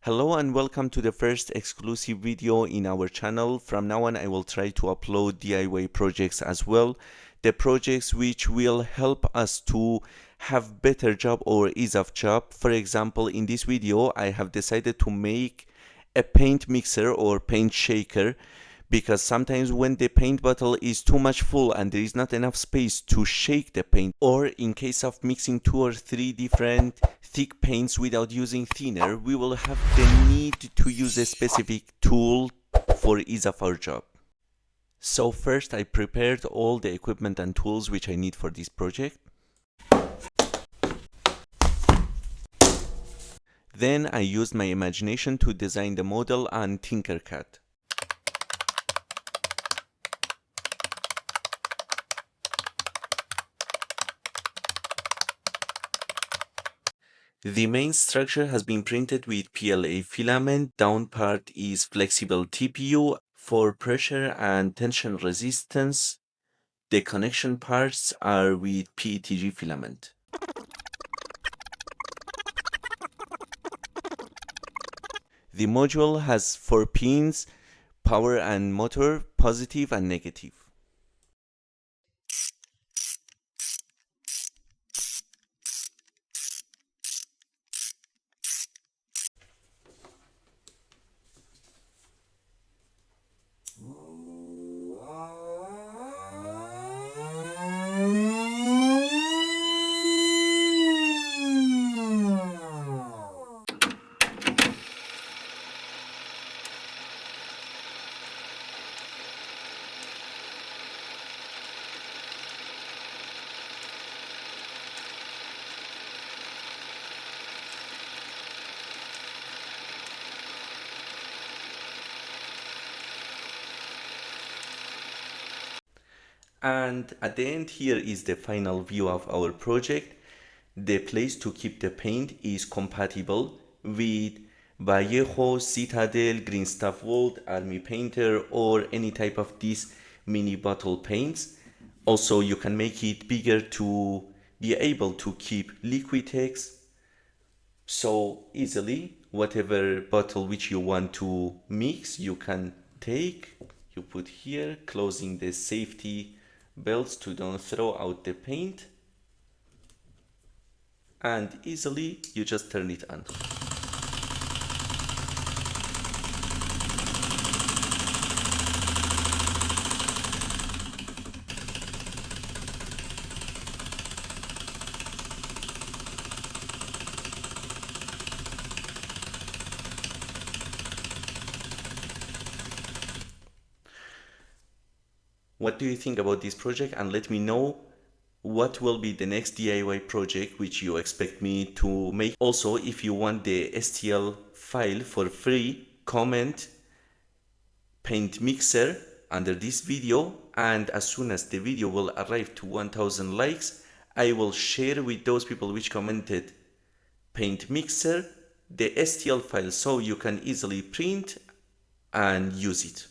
Hello and welcome to the first exclusive video in our channel. From now on I will try to upload DIY projects as well. The projects which will help us to have better job or ease of job. For example, in this video I have decided to make a paint mixer or paint shaker, because sometimes when the paint bottle is too much full and there is not enough space to shake the paint, or in case of mixing 2 or 3 different thick paints without using thinner, we will have the need to use a specific tool for ease of our job. So first I prepared all the equipment and tools which I need for this project. Then I used my imagination to design the model on Tinkercad. The main structure has been printed with PLA filament. Down part is flexible TPU for pressure and tension resistance. The connection parts are with PETG filament. The module has 4 pins, power and motor, positive and negative. And at the end here is the final view of our project. The place to keep the paint is compatible with Vallejo, Citadell, Green Stuff Wood, Army Painter, or any type of these mini bottle paints. Also you can make it bigger to be able to keep Liquitex so easily. Whatever bottle which you want to mix, you can take, you put here, closing the safety belts to don't throw out the paint, and easily you just turn it on. What do you think about this project? And let me know what will be the next DIY project which you expect me to make. Also, if you want the STL file for free, comment paint mixer under this video, and as soon as the video will arrive to 1000 likes, I will share with those people which commented paint mixer the STL file so you can easily print and use it.